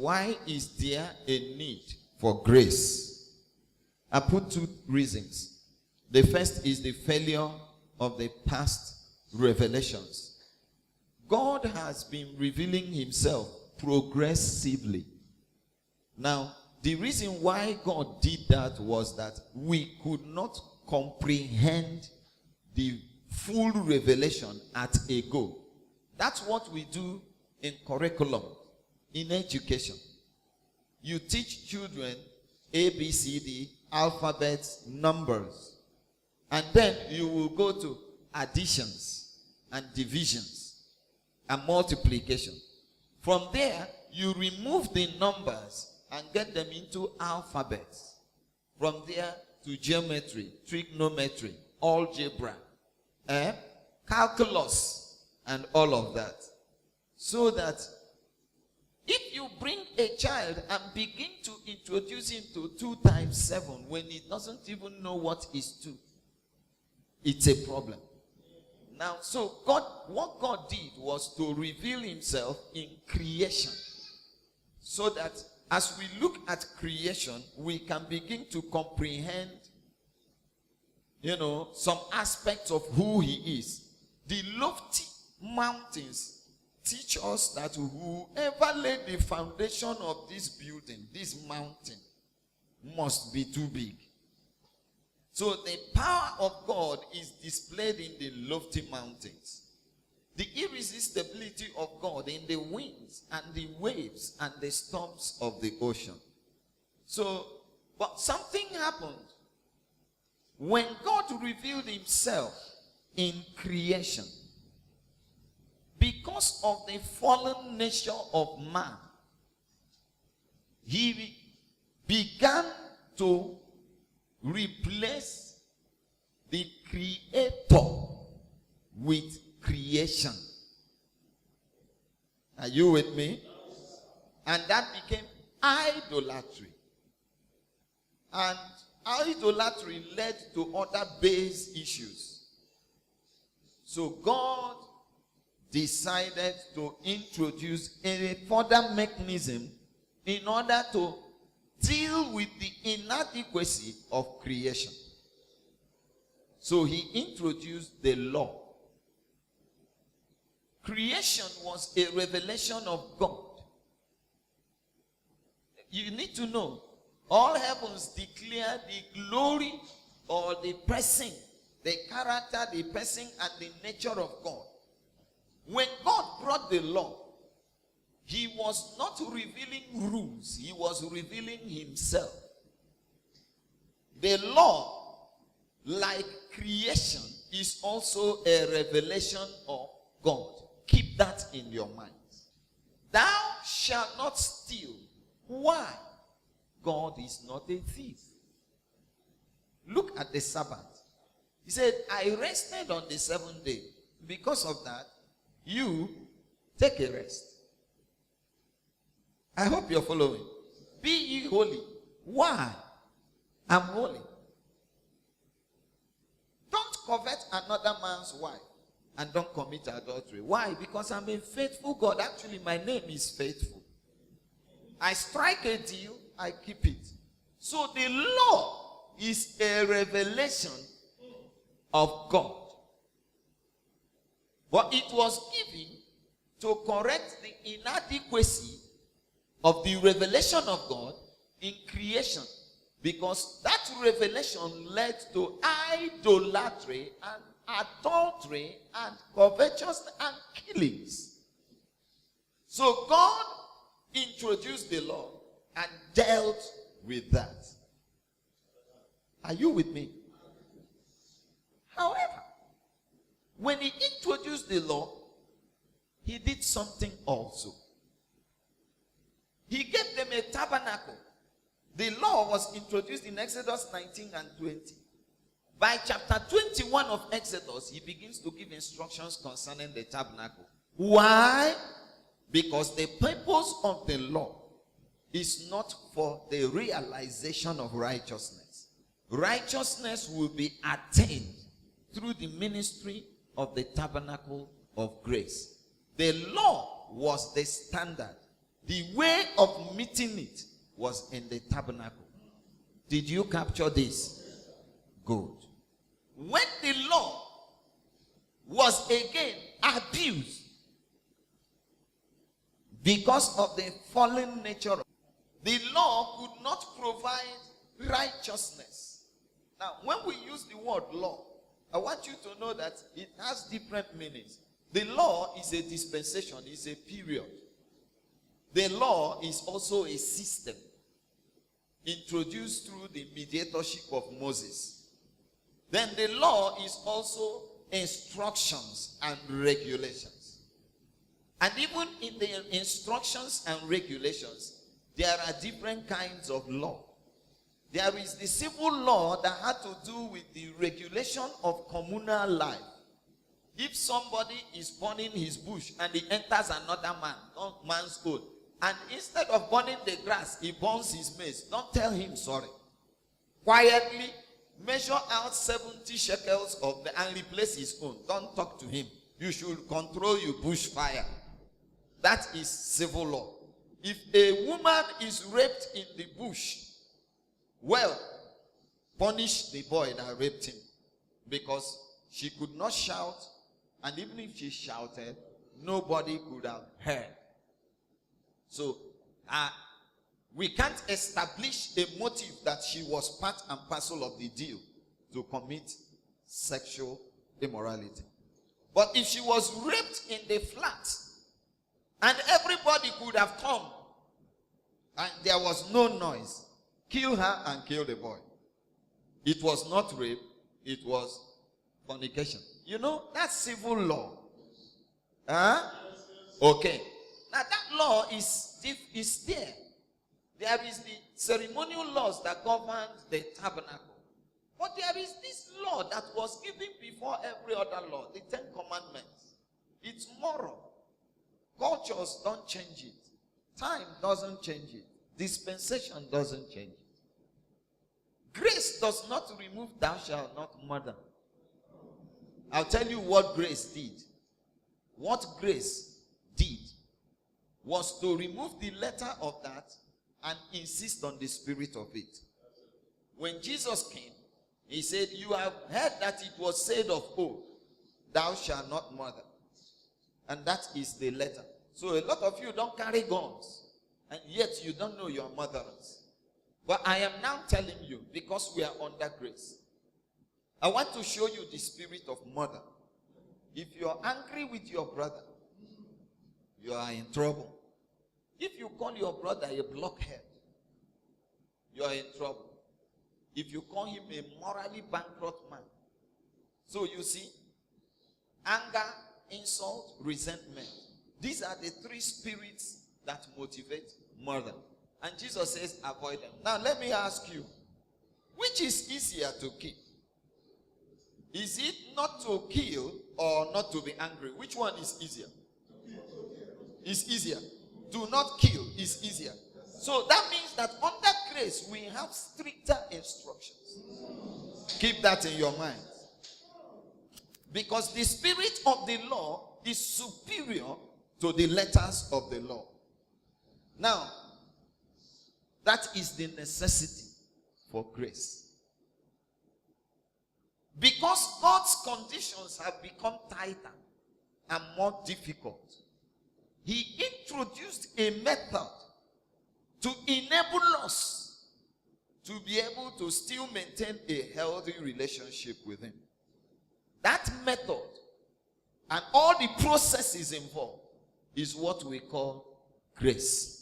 why is there a need for grace? I put two reasons. The first is the failure of the past revelations. God has been revealing himself progressively. Now, the reason why God did that was that we could not comprehend the full revelation at a go. That's what we do in curriculum, in education. You teach children A, B, C, D, alphabets, numbers. And then you will go to additions and divisions and multiplication. From there, you remove the numbers and get them into alphabets. From there to geometry, trigonometry, algebra, calculus, and all of that. So that if you bring a child and begin to introduce him to 2 times 7 when he doesn't even know what is 2, it's a problem. Now, so what God did was to reveal himself in creation. So that as we look at creation, we can begin to comprehend, some aspects of who he is. The lofty mountains teach us that whoever laid the foundation of this building, this mountain, must be too big. So the power of God is displayed in the lofty mountains. The irresistibility of God in the winds and the waves and the storms of the ocean. So, but something happened when God revealed himself in creation. Because of the fallen nature of man, he began to replace the creator with creation. Are you with me? And that became idolatry. And idolatry led to other base issues. So God decided to introduce a further mechanism in order to deal with the inadequacy of creation. So he introduced the law. Creation was a revelation of God. You need to know, all heavens declare the glory or the person, the character, the person, and the nature of God. When God brought the law, he was not revealing rules, he was revealing himself. The law, like creation, is also a revelation of God. Keep that in your mind. Thou shalt not steal. Why? God is not a thief. Look at the Sabbath. He said, I rested on the 7th day. Because of that, you take a rest. I hope you're following. Be ye holy. Why? I'm holy. Don't covet another man's wife and don't commit adultery. Why? Because I'm a faithful God. Actually, my name is faithful. I strike a deal, I keep it. So the law is a revelation of God. But it was given to correct the inadequacy of the revelation of God in creation. Because that revelation led to idolatry and adultery and covetousness and killings. So God introduced the law and dealt with that. Are you with me? However, when he introduced the law, he did something also. He gave them a tabernacle. The law was introduced in Exodus 19 and 20. By chapter 21 of Exodus, he begins to give instructions concerning the tabernacle. Why? Because the purpose of the law is not for the realization of righteousness. Righteousness will be attained through the ministry of the tabernacle of grace. The law was the standard, the way of meeting it was in the tabernacle. Did you capture this? Good. When the law was again abused because of the fallen nature, the law could not provide righteousness. Now, when we use the word law, I want you to know that it has different meanings. The law is a dispensation, is a period. The law is also a system introduced through the mediatorship of Moses. Then the law is also instructions and regulations. And even in the instructions and regulations, there are different kinds of law. There is the civil law that had to do with the regulation of communal life. If somebody is burning his bush and he enters another man's own, and instead of burning the grass, he burns his maize, don't tell him sorry. Quietly measure out 70 shekels of the and replace his own. Don't talk to him. You should control your bushfire. That is civil law. If a woman is raped in the bush, well, punish the boy that raped him, because she could not shout, and even if she shouted, nobody could have heard. So, we can't establish a motive that she was part and parcel of the deal to commit sexual immorality. But if she was raped in the flat, and everybody could have come, and there was no noise, kill her and kill the boy. It was not rape, it was fornication. You know, that's civil law. Huh? Okay. Now that law is there. There is the ceremonial laws that govern the tabernacle. But there is this law that was given before every other law, the 10 Commandments. It's moral. Cultures don't change it. Time doesn't change it. Dispensation doesn't change it. Grace does not remove thou shalt not murder. I'll tell you what grace did. What grace did was to remove the letter of that and insist on the spirit of it. When Jesus came, he said, you have heard that it was said of old, thou shalt not murder. And that is the letter. So a lot of you don't carry guns, and yet you don't know your murderers. But I am now telling you, because we are under grace, I want to show you the spirit of murder. If you're angry with your brother, you are in trouble. If you call your brother a blockhead, you are in trouble. If you call him a morally bankrupt man. So you see, anger, insult, resentment. These are the 3 spirits that motivate murder. And Jesus says, avoid them. Now let me ask you, which is easier to kill? Is it not to kill or not to be angry? Which one is easier? It's easier. Do not kill is easier. So that means that under grace, we have stricter instructions. Keep that in your mind. Because the spirit of the law is superior to the letters of the law. Now, that is the necessity for grace. Because God's conditions have become tighter and more difficult, he introduced a method to enable us to be able to still maintain a healthy relationship with him. That method and all the processes involved is what we call grace.